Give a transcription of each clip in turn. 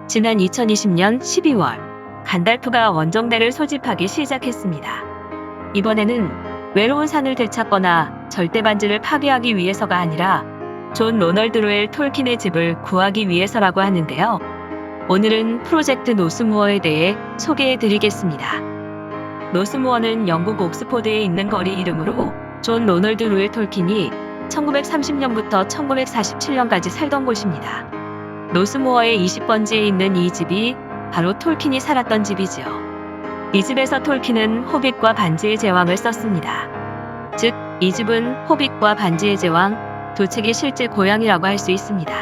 지난 2020년 12월 간달프가 원정대를 소집하기 시작했습니다. 이번에는 외로운 산을 되찾거나 절대 반지를 파괴하기 위해서가 아니라 존 로널드 로엘 톨킨의 집을 구하기 위해서라고 하는데요. 오늘은 프로젝트 노스무어에 대해 소개해 드리겠습니다. 노스무어는 영국 옥스포드에 있는 거리 이름으로 존 로널드 로엘 톨킨이 1930년부터 1947년까지 살던 곳입니다. 노스무어의 20번지에 있는 이 집이 바로 톨킨이 살았던 집이지요. 이 집에서 톨킨은 호빗과 반지의 제왕을 썼습니다. 즉, 이 집은 호빗과 반지의 제왕 두 책의 실제 고향이라고 할 수 있습니다.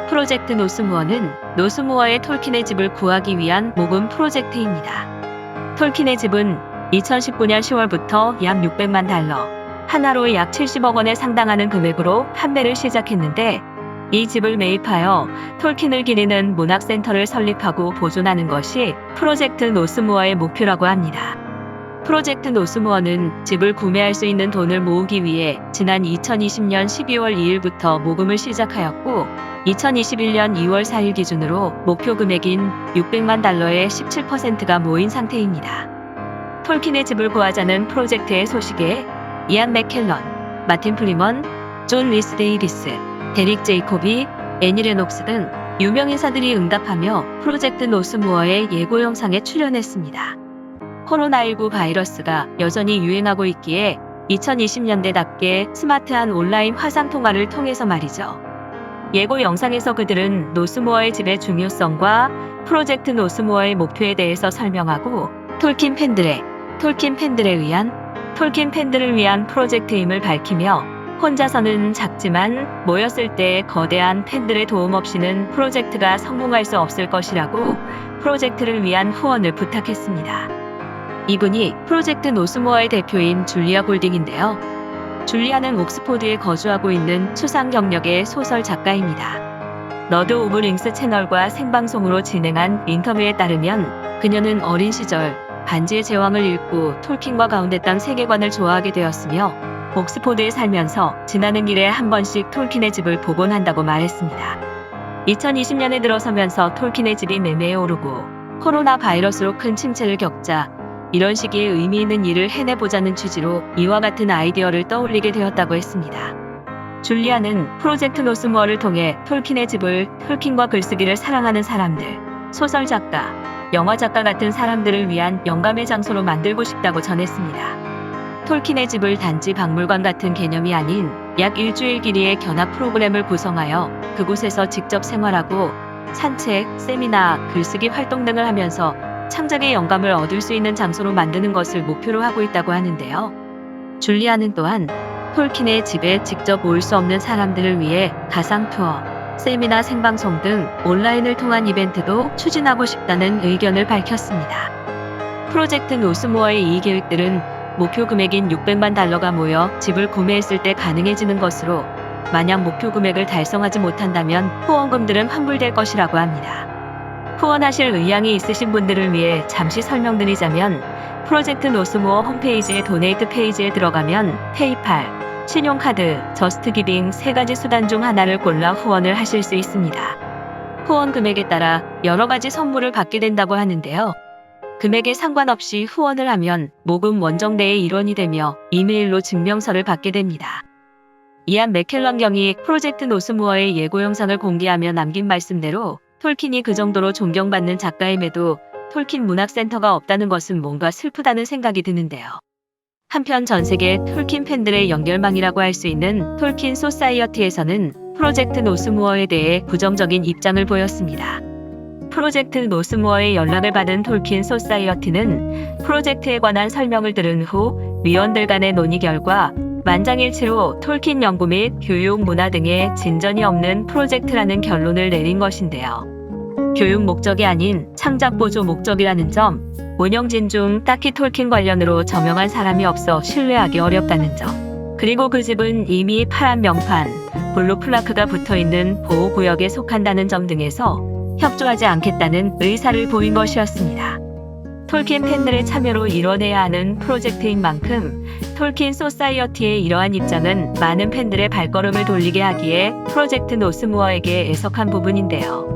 프로젝트 노스무어는 노스무어의 톨킨의 집을 구하기 위한 모금 프로젝트입니다. 톨킨의 집은 2019년 10월부터 약 600만 달러, 하나로 약 70억 원에 상당하는 금액으로 판매를 시작했는데, 이 집을 매입하여 톨킨을 기리는 문학센터를 설립하고 보존하는 것이 프로젝트 노스무어의 목표라고 합니다. 프로젝트 노스무어는 집을 구매할 수 있는 돈을 모으기 위해 지난 2020년 12월 2일부터 모금을 시작하였고, 2021년 2월 4일 기준으로 목표 금액인 600만 달러의 17%가 모인 상태입니다. 톨킨의 집을 구하자는 프로젝트의 소식에 이안 맥켈런, 마틴 프리먼, 존 리스 데이비스, 데릭 제이코비, 애니 레녹스 등 유명인사들이 응답하며 프로젝트 노스무어의 예고 영상에 출연했습니다. 코로나19 바이러스가 여전히 유행하고 있기에 2020년대답게 스마트한 온라인 화상통화를 통해서 말이죠. 예고 영상에서 그들은 노스무어의 집의 중요성과 프로젝트 노스무어의 목표에 대해서 설명하고 톨킨 팬들을 위한 프로젝트임을 밝히며 혼자서는 작지만 모였을 때 거대한 팬들의 도움 없이는 프로젝트가 성공할 수 없을 것이라고 프로젝트를 위한 후원을 부탁했습니다. 이분이 프로젝트 노스무어의 대표인 줄리아 골딩인데요. 줄리아는 옥스포드에 거주하고 있는 추상 경력의 소설 작가입니다. 러드 오브 링스 채널과 생방송으로 진행한 인터뷰에 따르면 그녀는 어린 시절 반지의 제왕을 읽고 톨킨과 가운데 땅 세계관을 좋아하게 되었으며 옥스포드에 살면서 지나는 길에 한 번씩 톨킨의 집을 보곤 한다고 말했습니다. 2020년에 들어서면서 톨킨의 집이 매매에 오르고 코로나 바이러스로 큰 침체를 겪자 이런 시기에 의미 있는 일을 해내보자는 취지로 이와 같은 아이디어를 떠올리게 되었다고 했습니다. 줄리아는 프로젝트 노스무어를 통해 톨킨의 집을 톨킨과 글쓰기를 사랑하는 사람들, 소설작가, 영화작가 같은 사람들을 위한 영감의 장소로 만들고 싶다고 전했습니다. 톨킨의 집을 단지 박물관 같은 개념이 아닌 약 일주일 길이의 견학 프로그램을 구성하여 그곳에서 직접 생활하고 산책, 세미나, 글쓰기 활동 등을 하면서 창작의 영감을 얻을 수 있는 장소로 만드는 것을 목표로 하고 있다고 하는데요. 줄리아는 또한 톨킨의 집에 직접 올 수 없는 사람들을 위해 가상 투어, 세미나 생방송 등 온라인을 통한 이벤트도 추진하고 싶다는 의견을 밝혔습니다. 프로젝트 노스무어의 이 계획들은 목표 금액인 600만 달러가 모여 집을 구매했을 때 가능해지는 것으로 만약 목표 금액을 달성하지 못한다면 후원금들은 환불될 것이라고 합니다. 후원하실 의향이 있으신 분들을 위해 잠시 설명드리자면 프로젝트 노스무어 홈페이지의 도네이트 페이지에 들어가면 페이팔, 신용카드, 저스트기빙 세 가지 수단 중 하나를 골라 후원을 하실 수 있습니다. 후원 금액에 따라 여러 가지 선물을 받게 된다고 하는데요. 금액에 상관없이 후원을 하면 모금 원정대의 일원이 되며 이메일로 증명서를 받게 됩니다. 이안 맥켈런 경이 프로젝트 노스무어의 예고 영상을 공개하며 남긴 말씀대로 톨킨이 그 정도로 존경받는 작가임에도 톨킨 문학센터가 없다는 것은 뭔가 슬프다는 생각이 드는데요. 한편 전 세계 톨킨 팬들의 연결망이라고 할 수 있는 톨킨 소사이어티에서는 프로젝트 노스무어에 대해 부정적인 입장을 보였습니다. 프로젝트 노스무어의 연락을 받은 톨킨 소사이어티는 프로젝트에 관한 설명을 들은 후 위원들 간의 논의 결과 만장일치로 톨킨 연구 및 교육 문화 등의 진전이 없는 프로젝트라는 결론을 내린 것인데요. 교육 목적이 아닌 창작 보조 목적이라는 점, 운영진 중 딱히 톨킨 관련으로 저명한 사람이 없어 신뢰하기 어렵다는 점, 그리고 그 집은 이미 파란 명판, 블루 플라크가 붙어있는 보호구역에 속한다는 점 등에서 협조하지 않겠다는 의사를 보인 것이었습니다. 톨킨 팬들의 참여로 이뤄내야 하는 프로젝트인 만큼 톨킨 소사이어티의 이러한 입장은 많은 팬들의 발걸음을 돌리게 하기에 프로젝트 노스무어에게 애석한 부분인데요.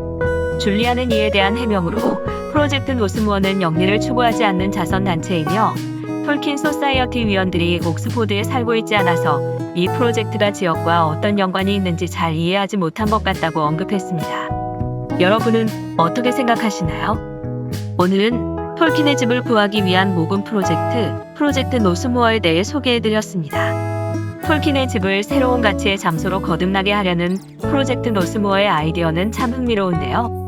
줄리아는 이에 대한 해명으로 프로젝트 노스무어는 영리를 추구하지 않는 자선단체이며 톨킨 소사이어티 위원들이 옥스포드에 살고 있지 않아서 이 프로젝트가 지역과 어떤 연관이 있는지 잘 이해하지 못한 것 같다고 언급했습니다. 여러분은 어떻게 생각하시나요? 오늘은 톨킨의 집을 구하기 위한 모금 프로젝트 노스무어에 대해 소개해드렸습니다. 톨킨의 집을 새로운 가치의 장소로 거듭나게 하려는 프로젝트 노스무어의 아이디어는 참 흥미로운데요.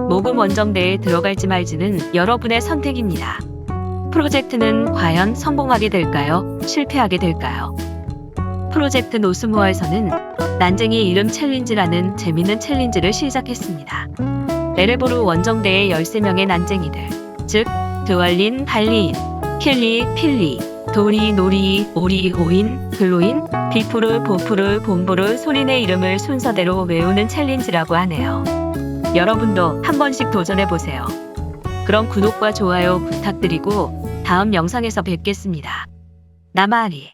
모금 원정대에 들어갈지 말지는 여러분의 선택입니다. 프로젝트는 과연 성공하게 될까요? 실패하게 될까요? 프로젝트 노스무어에서는 난쟁이 이름 챌린지라는 재밌는 챌린지를 시작했습니다. 에레보르 원정대의 13명의 난쟁이들, 즉 드왈린, 발리인, 킬리, 필리, 도리, 노리, 오리, 오인, 글로인, 비푸르, 보푸르, 봄보르, 소린의 이름을 순서대로 외우는 챌린지라고 하네요. 여러분도 한 번씩 도전해보세요. 그럼 구독과 좋아요 부탁드리고 다음 영상에서 뵙겠습니다. 나마리